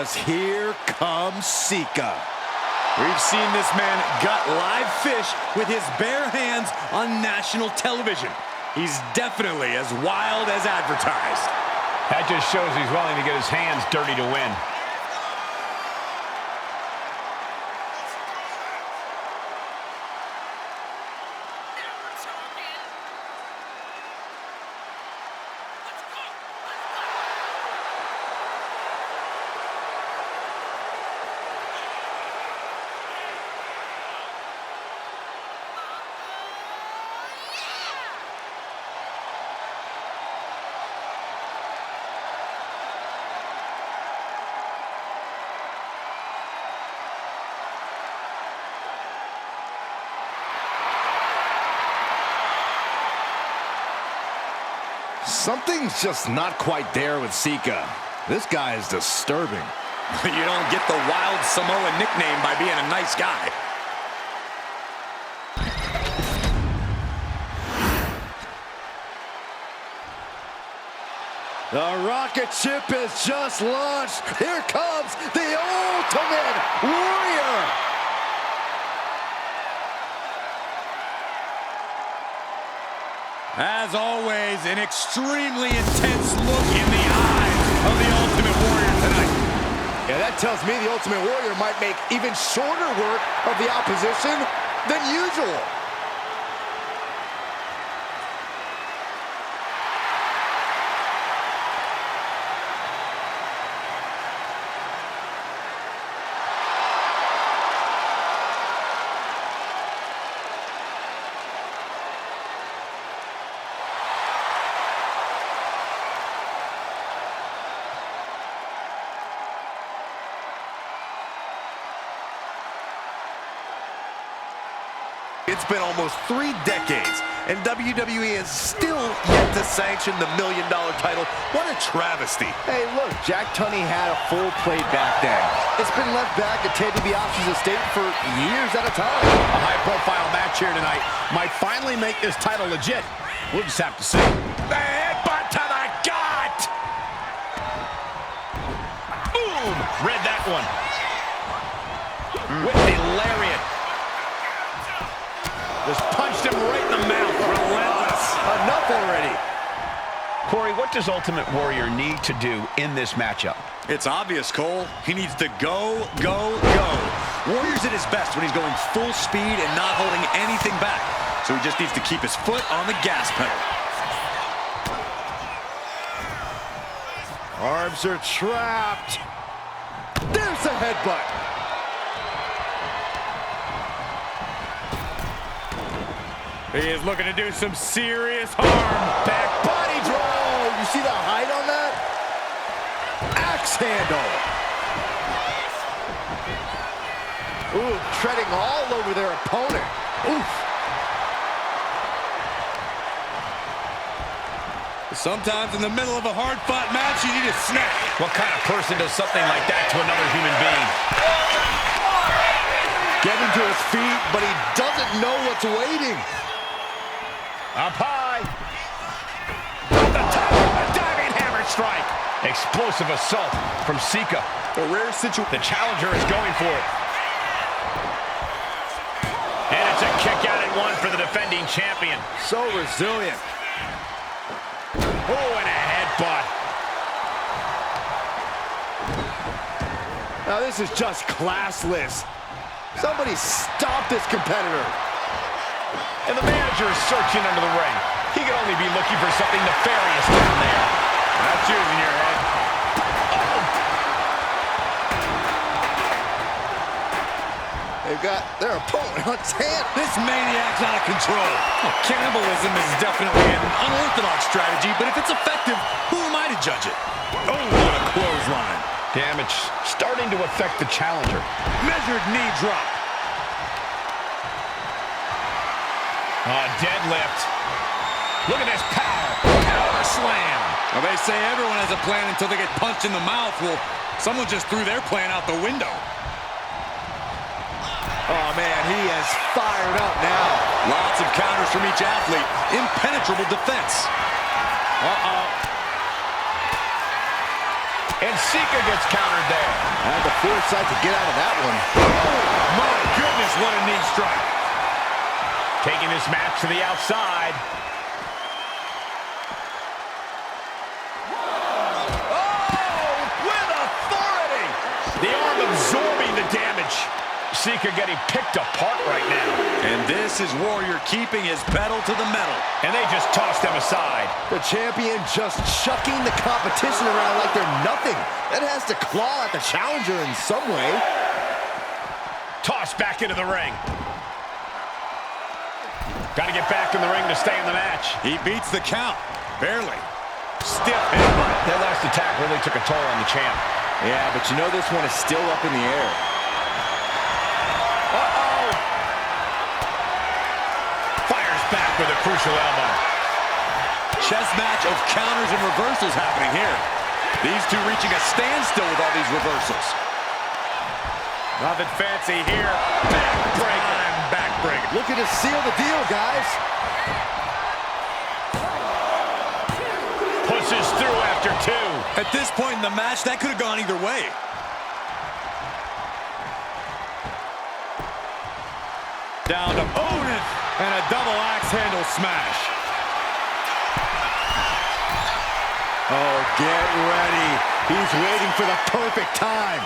because here comes Sika. We've seen this man gut live fish with his bare hands on national television. He's definitely as wild as advertised. That just shows he's willing to get his hands dirty to win. Something's just not quite there with Sika. This guy is disturbing. You don't get the wild Samoan nickname by being a nice guy. The rocket ship is just launched. Here comes the Ultimate Warrior. As always, an extremely intense look in the eyes of the Ultimate Warrior tonight. Yeah, that tells me the Ultimate Warrior might make even shorter work of the opposition than usual. It's been almost 3 decades, and WWE is still yet to sanction the $1 million title. What a travesty. Hey, look, Jack Tunney had a full plate back then. It's been left back at Ted DiBiase's estate for years at a time. A high-profile match here tonight might finally make this title legit. We'll just have to see. The headbutt to the gut! Boom! Read that one. With the lariat. Just punched him right in the mouth. Relentless. Enough already. Corey, what does Ultimate Warrior need to do in this matchup? It's obvious, Cole. He needs to go, go, go. Warrior's at his best when he's going full speed and not holding anything back. So he just needs to keep his foot on the gas pedal. Arms are trapped. There's a headbutt. He is looking to do some serious harm. Back body draw. You see the height on that? Axe handle. Ooh, treading all over their opponent. Oof. Sometimes in the middle of a hard-fought match, you need a snack. What kind of person does something like that to another human being? Getting to his feet, but he doesn't know what's waiting. Up high. Off the top, a diving hammer strike. Explosive assault from Sika. A rare situation. The challenger is going for it. And it's a kick out at 1 for the defending champion. So resilient. Oh, and a headbutt. Now this is just classless. Somebody stop this competitor. And the manager is searching under the ring. He could only be looking for something nefarious down there. That's yours in your head. They've got their opponent on his hand. This maniac's out of control. Well, cannibalism is definitely an unorthodox strategy, but if it's effective, who am I to judge it? Oh, what a clothesline. Damage starting to affect the challenger. Measured knee drop. Deadlift. Look at this power. Power slam. Well, they say everyone has a plan until they get punched in the mouth. Well, someone just threw their plan out the window. Oh, man, he is fired up now. Lots of counters from each athlete. Impenetrable defense. And Sika gets countered there. Had the foresight to get out of that one. Oh, my goodness, what a knee strike. Taking this match to the outside. The arm absorbing the damage. Sika getting picked apart right now. And this is Warrior keeping his pedal to the metal. And they just tossed him aside. The champion just chucking the competition around like they're nothing. That has to claw at the challenger in some way. Tossed back into the ring. Got to get back in the ring to stay in the match. He beats the count. Barely. Stiff headbutt. That last attack really took a toll on the champ. Yeah, but you know this one is still up in the air. Uh-oh! Fires back with a crucial elbow. Chess match of counters and reversals happening here. These two reaching a standstill with all these reversals. Nothing fancy here. Backbreaker. Backbreaker. Looking to seal the deal, guys. Pushes through after two. At this point in the match, that could have gone either way. Down to opponent and a double axe handle smash. Oh, get ready. He's waiting for the perfect time.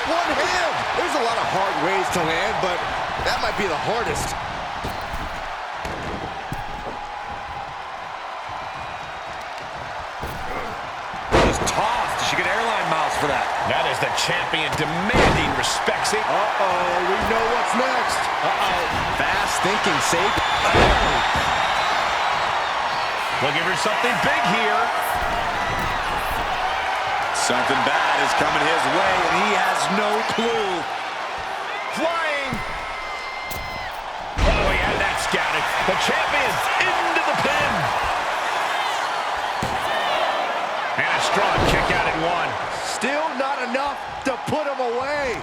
One hand. There's a lot of hard ways to land, but that might be the hardest. Just tossed. She get airline miles for that. That is the champion demanding respect. See? Uh-oh, we know what's next. Uh-oh. Fast thinking, save. Looking for something big here. Something bad is coming his way, and he has no clue. Flying. Oh, he had that scouted. The champion's into the pin. And a strong kick out at one. Still not enough to put him away.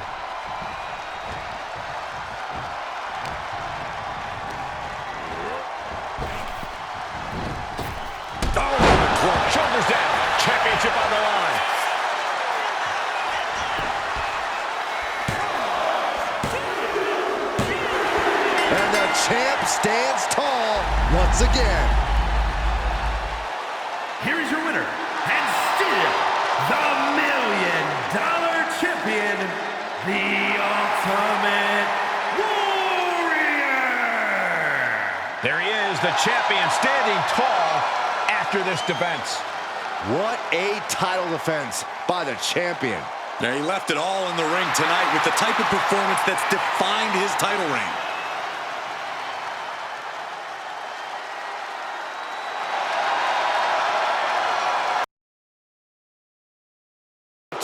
Oh, shoulders down. Championship on the line. And the champ stands tall once again. Here is your winner, and still the $1 Million Champion, the Ultimate Warrior! There he is, the champion standing tall after this defense. What a title defense by the champion. Now, he left it all in the ring tonight with the type of performance that's defined his title reign.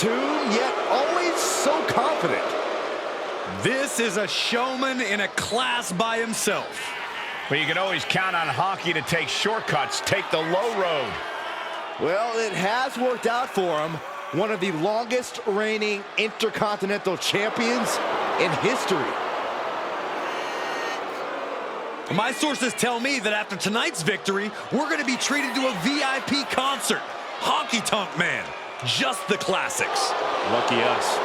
Yet always so confident. This is a showman in a class by himself. But you can always count on Honky to take shortcuts, take the low road. Well, it has worked out for him. One of the longest reigning Intercontinental Champions in history. My sources tell me that after tonight's victory, we're going to be treated to a VIP concert. Honky Tonk Man. Just the classics. Lucky us.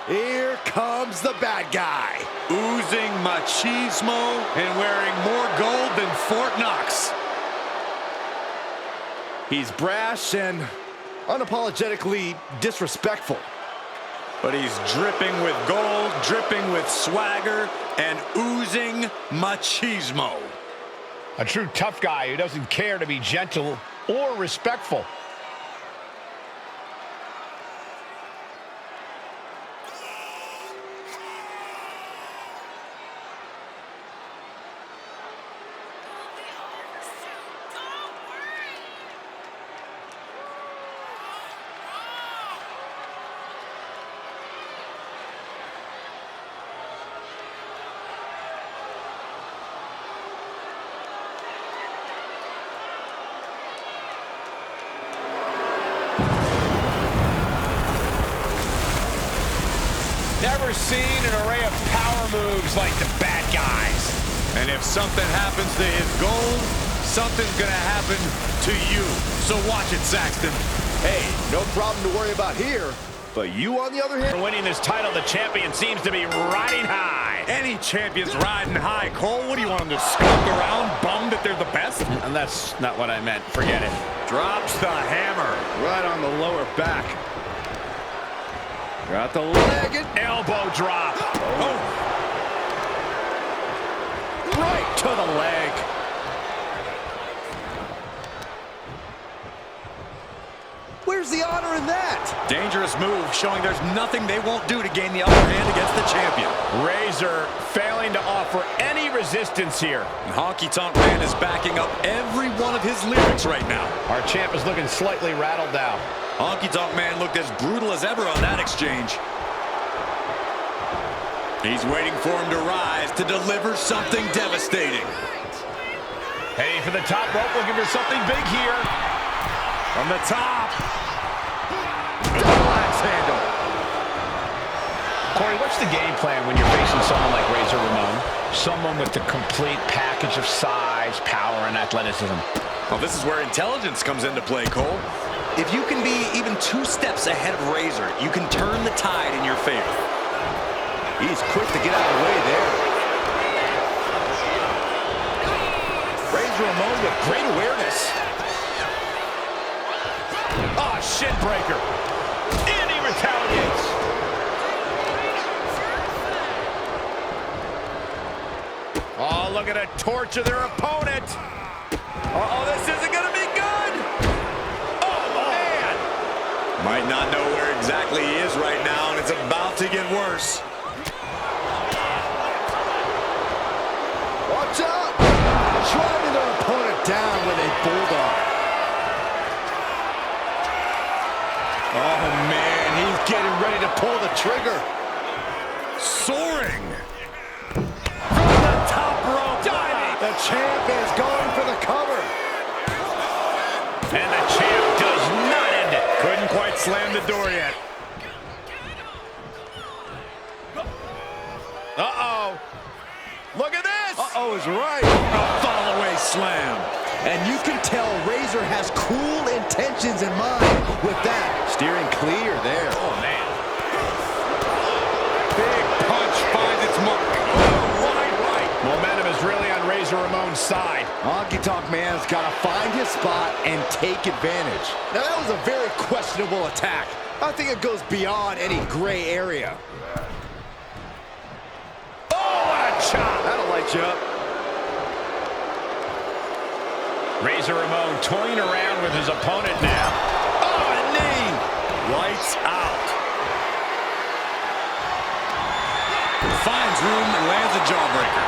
Here comes the bad guy. Oozing machismo and wearing more gold than Fort Knox. He's brash and unapologetically disrespectful. But he's dripping with gold, dripping with swagger, and oozing machismo. A true tough guy who doesn't care to be gentle or respectful. seen an array of power moves like the bad guys. And if something happens to his gold, something's gonna happen to you. So watch it, Saxton. Hey, no problem to worry about here. But you, on the other hand... For winning this title, the champion seems to be riding high. Any champion's riding high. Cole, what do you want him to skunk around, bummed that they're the best? And that's not what I meant. Forget it. Drops the hammer. Right on the lower back. Got the leg and Elbow drop. Oh, right to the leg. Where's the honor in that? dangerous move, showing there's nothing they won't do to gain the upper hand against the champion. Razor failing to offer any resistance here. And Honky Tonk Man is backing up every one of his lyrics right now. Our champ is looking slightly rattled now. Honky Tonk Man looked as brutal as ever on that exchange. He's waiting for him to rise to deliver something devastating. Heading for the top rope, looking for something big here. From the top. Double axe handle. Corey, what's the game plan when you're facing someone like Razor Ramon? Someone with the complete package of size, power, and athleticism. Well, this is where intelligence comes into play, Cole. If you can be even 2 steps ahead of Razor, you can turn the tide in your favor. He's quick to get out of the way there. Razor Ramon with great awareness. Oh, shin breaker. And he retaliates. Oh, look at a torch of their opponent. Uh-oh, this isn't going to be good. Oh, man. Might not know where exactly he is right now, and it's about to get worse. Watch out! Driving their opponent down with a bulldog. Oh, man, he's getting ready to pull the trigger. Soaring. From the top rope. Diving. The champ is going for the cover. And the champ does not end it. Couldn't quite slam the door yet. Uh-oh. Look at this. Uh-oh is right. A fall-away slam. And you can tell Razor has cruel intentions in mind with that. Steering clear there. Oh, man. Big punch finds its mark. Oh, wide right. Momentum is really on Razor Ramon's side. Honky Tonk Man's got to find his spot and take advantage. Now, that was a very questionable attack. I think it goes beyond any gray area. Oh, what a chop. That'll light you up. Razor Ramon toying around with his opponent now. Oh, a knee. Lights out. Finds room and lands a jawbreaker.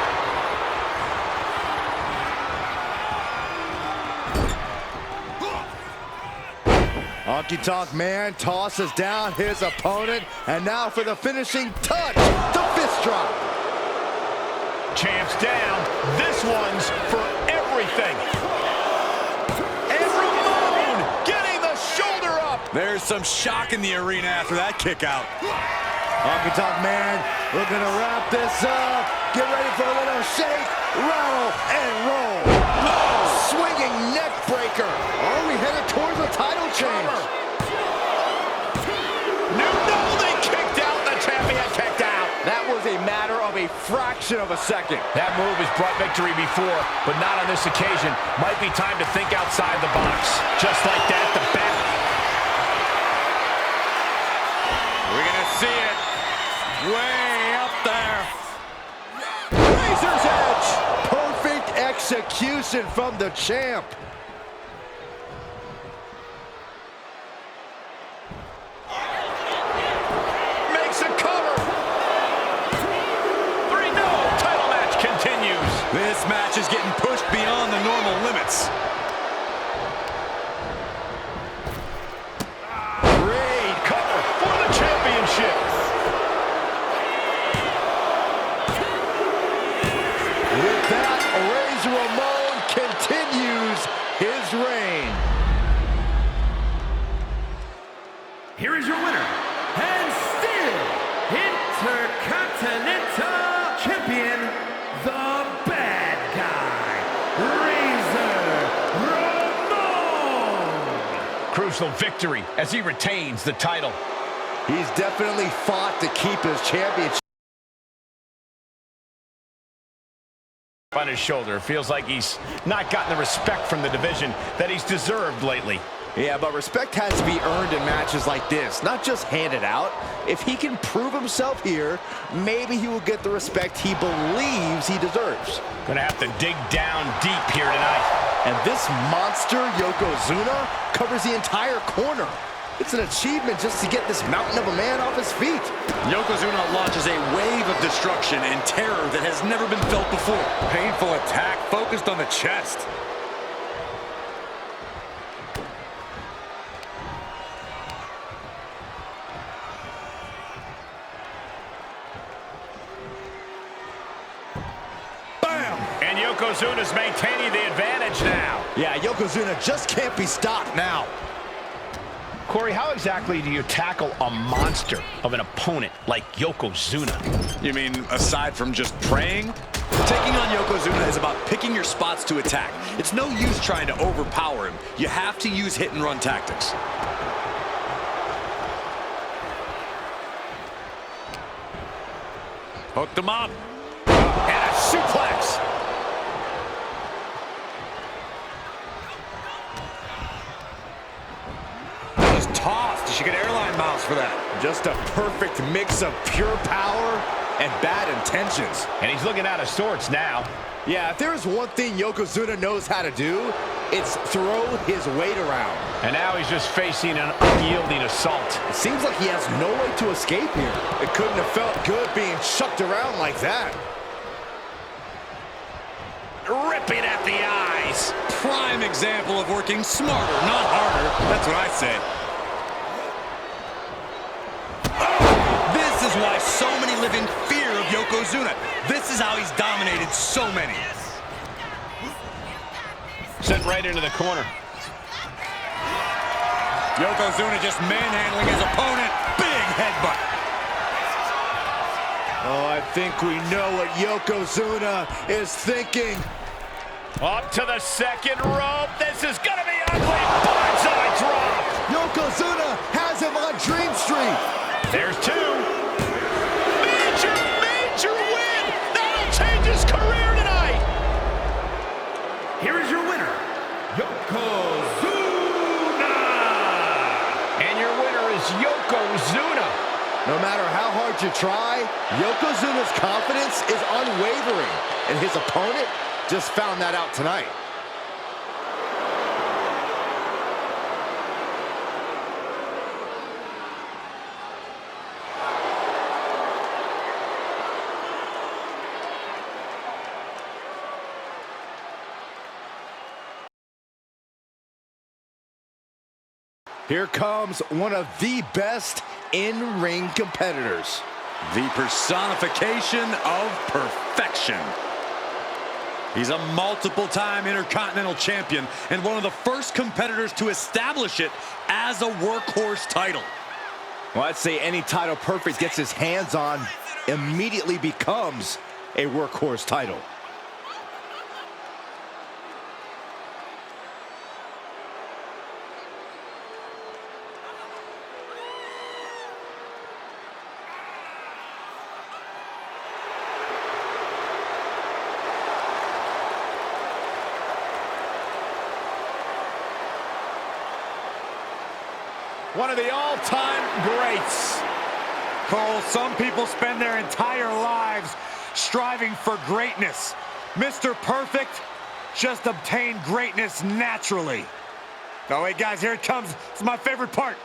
Honky Tonk Man tosses down his opponent. And now for the finishing touch, the fist drop. Champ's down. This one's for everything. And Ramon getting the shoulder up. There's some shock in the arena after that kick out. Honky Tonk Man looking to wrap this up. Get ready for a little shake, rattle, and roll. Oh, swinging neck breaker. Are we headed towards a title change? No, they kicked out. The champion kicked out. That was a matter of a fraction of a second. That move has brought victory before, but not on this occasion. Might be time to think outside the box. Just like that, the back. We're going to see it way up there. Razor's Edge. Perfect execution from the champ. Makes a cover. 3-0. Title match continues. This match is getting pushed beyond the normal limits. Great cover for the championship. With that, Razor Ramon continues his reign. Here is your winner, and still Intercontinental personal victory as he retains the title. He's definitely fought to keep his championship on his shoulder. It feels like he's not gotten the respect from the division that he's deserved lately. Yeah, but respect has to be earned in matches like this, not just handed out. If he can prove himself here, maybe he will get the respect he believes he deserves. Gonna have to dig down deep here tonight. And this monster, Yokozuna, covers the entire corner. It's an achievement just to get this mountain of a man off his feet. Yokozuna launches a wave of destruction and terror that has never been felt before. Painful attack focused on the chest. And Yokozuna's maintaining the advantage now. Yeah, Yokozuna just can't be stopped now. Corey, how exactly do you tackle a monster of an opponent like Yokozuna? You mean aside from just praying? Taking on Yokozuna is about picking your spots to attack. It's no use trying to overpower him. You have to use hit and run tactics. Hooked him up. And a suplex. Just tossed. She get airline miles for that. Just a perfect mix of pure power and bad intentions. And he's looking out of sorts now. Yeah, if there's one thing Yokozuna knows how to do, it's throw his weight around. And now he's just facing an unyielding assault. It seems like he has no way to escape here. It couldn't have felt good being chucked around like that. Ripping at the eyes. Prime example of working smarter, not harder. That's what I say. This is why so many live in fear of Yokozuna. This is how he's dominated so many. Sent right into the corner. Yokozuna just manhandling his opponent. Big headbutt. Oh, I think we know what Yokozuna is thinking. Up to the second rope. This is gonna be ugly. Bullseye drop. Yokozuna has him on Dream Street. There's two. Major win. That'll change his career tonight. Here is your winner, Yokozuna! And your winner is Yokozuna. No matter how hard you try, Yokozuna's confidence is unwavering, and his opponent just found that out tonight. Here comes one of the best in-ring competitors. The personification of perfection. He's a multiple-time Intercontinental Champion and one of the first competitors to establish it as a workhorse title. Well, I'd say any title Perfect gets his hands on immediately becomes a workhorse title. One of the all-time greats. Cole, some people spend their entire lives striving for greatness. Mr. Perfect just obtained greatness naturally. Oh, wait, guys, here it comes. It's my favorite part.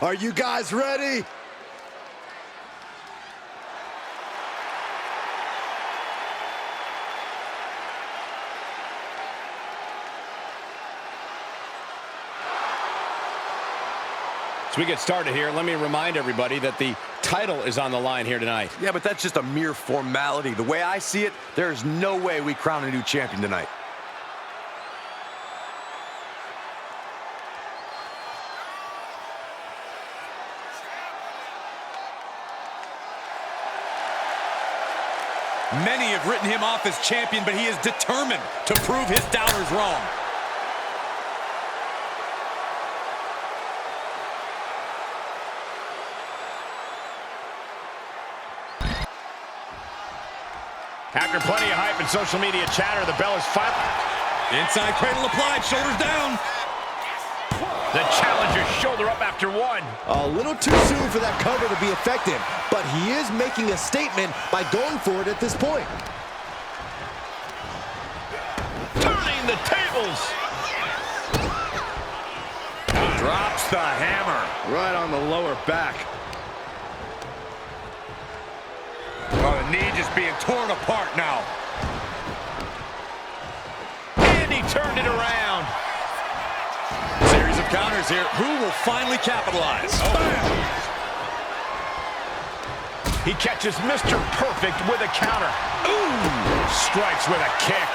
Are you guys ready? As we get started here, let me remind everybody that the title is on the line here tonight. Yeah, but that's just a mere formality. The way I see it, there's no way we crown a new champion tonight. Many have written him off as champion, but he is determined to prove his doubters wrong. After plenty of hype and social media chatter, the bell is finally... Inside cradle applied, shoulders down. The challenger's shoulder up after one. A little too soon for that cover to be effective, but he is making a statement by going for it at this point. Turning the tables. Drops the hammer. Right on the lower back. Oh, the knee just being torn apart now. And he turned it around. Series of counters here. Who will finally capitalize? He catches Mr. Perfect with a counter. Ooh! Strikes with a kick.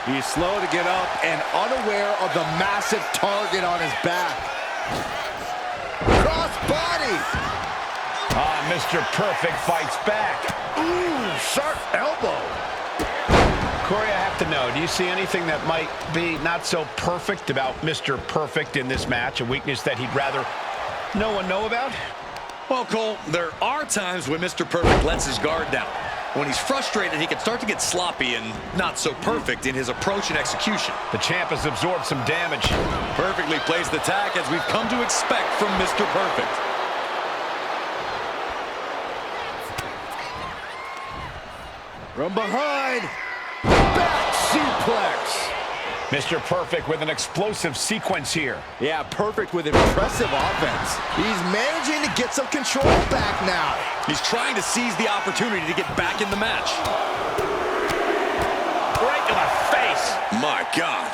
He's slow to get up and unaware of the massive target on his back. Cross body. Mr. Perfect fights back. Ooh, sharp elbow. Corey, I have to know, do you see anything that might be not so perfect about Mr. Perfect in this match? A weakness that he'd rather no one know about? Well, Cole, there are times when Mr. Perfect lets his guard down. When he's frustrated, he can start to get sloppy and not so perfect in his approach and execution. The champ has absorbed some damage. Perfectly placed attack as we've come to expect from Mr. Perfect. From behind, back suplex. Mr. Perfect with an explosive sequence here. Yeah, Perfect with impressive offense. He's managing to get some control back now. He's trying to seize the opportunity to get back in the match. Right to the face. My God.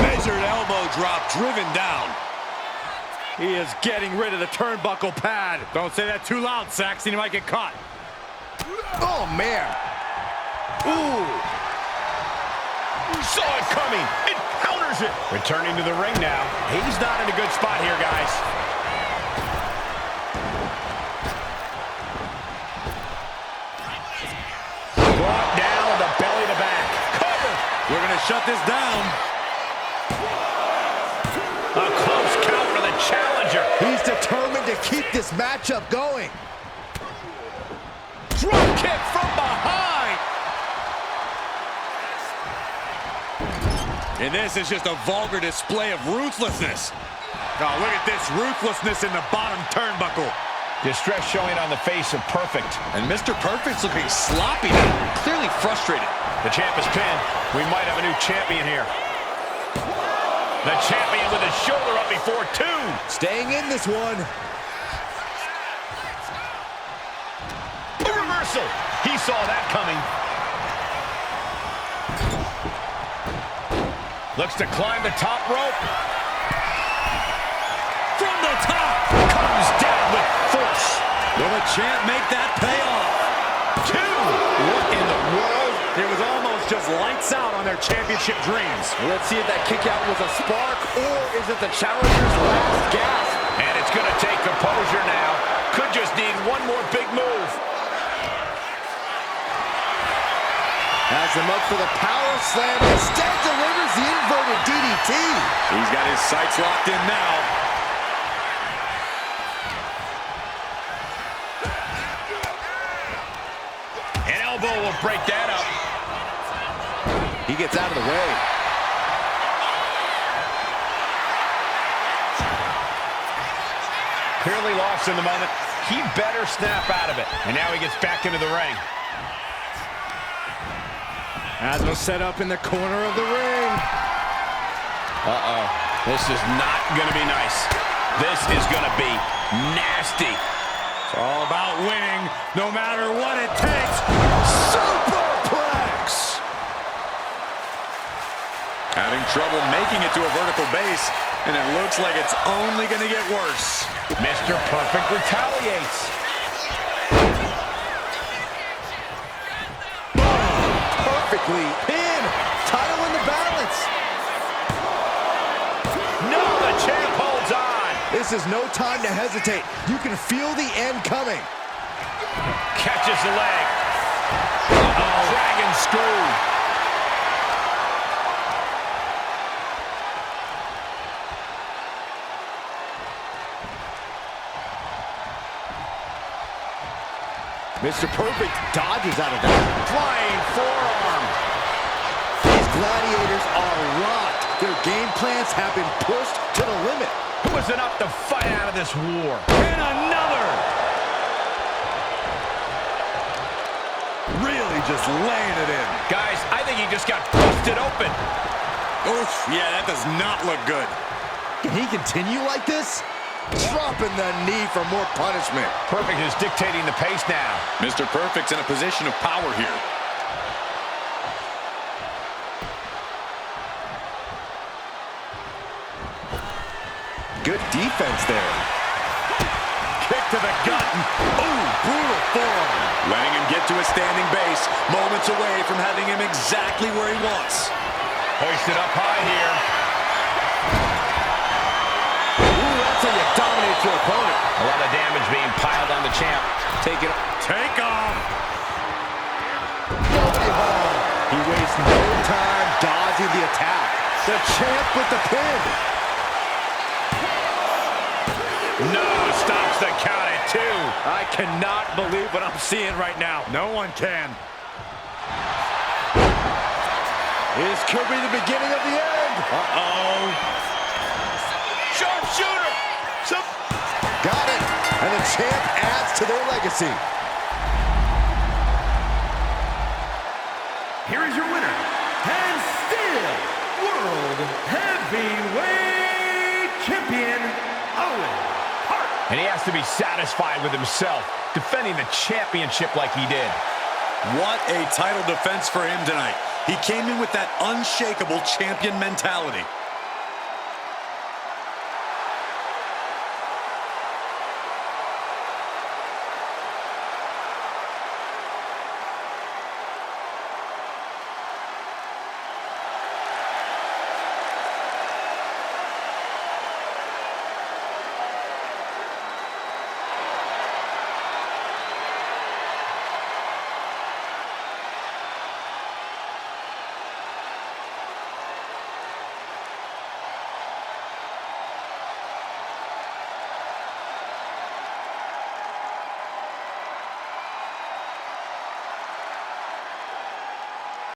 Measured elbow drop driven down. He is getting rid of the turnbuckle pad. Don't say that too loud, Saxton. You might get caught. Oh, man. Ooh. Saw it coming. It counters it. Returning to the ring now. He's not in a good spot here, guys. Brought down with the belly to back. Cover. We're going to shut this down. A close count for the challenger. He's determined to keep this matchup going. Drop kick from behind. And this is just a vulgar display of ruthlessness. Oh, look at this ruthlessness in the bottom turnbuckle. Distress showing on the face of Perfect. And Mr. Perfect's looking sloppy now, clearly frustrated. The champ is pinned. We might have a new champion here. The champion with his shoulder up before two. Staying in this one. A reversal. He saw that coming. Looks to climb the top rope. From the top. Comes down with force. Will the champ make that pay off? Two. What in the world? It was almost just lights out on their championship dreams. Let's see if that kick out was a spark, or is it the challenger's last gasp? And it's going to take composure now. Could just need one more big move. Has him up for the power slam. Instead delivers the inverted DDT. He's got his sights locked in now. An elbow will break that up. He gets out of the way. Clearly lost in the moment. He better snap out of it. And now he gets back into the ring. Has him set up in the corner of the ring. Uh-oh. This is not going to be nice. This is going to be nasty. It's all about winning, no matter what it takes. Superplex! Having trouble making it to a vertical base, and it looks like it's only going to get worse. Mr. Perfect retaliates. Perfectly pinned. Title in the balance. No, the champ holds on. This is no time to hesitate. You can feel the end coming. Catches the leg. Dragon screw. Mr. Perfect dodges out of that. Flying forearm. These gladiators are locked. Their game plans have been pushed to the limit. Who was enough to fight out of this war? And another! Really just laying it in. Guys, I think he just got busted open. Oof, yeah, that does not look good. Can he continue like this? Dropping the knee for more punishment. Perfect is dictating the pace now. Mr. Perfect's in a position of power here. Good defense there. Kick to the gut. Ooh, brutal forearm. Letting him get to a standing base, moments away from having him exactly where he wants. Hoisted up high here. Ooh, that's how you dominate your opponent. A lot of damage being piled on the champ. Take off. Nobody home. He wastes no time dodging the attack. The champ with the pin. No, stops the count at 2. I cannot believe what I'm seeing right now. No one can. This could be the beginning of the end. Uh-oh. Sharpshooter. Got it. And the champ adds to their legacy. Here is your winner, and still World Heavyweight Champion, Owen Hart. And he has to be satisfied with himself, defending the championship like he did. What a title defense for him tonight. He came in with that unshakable champion mentality.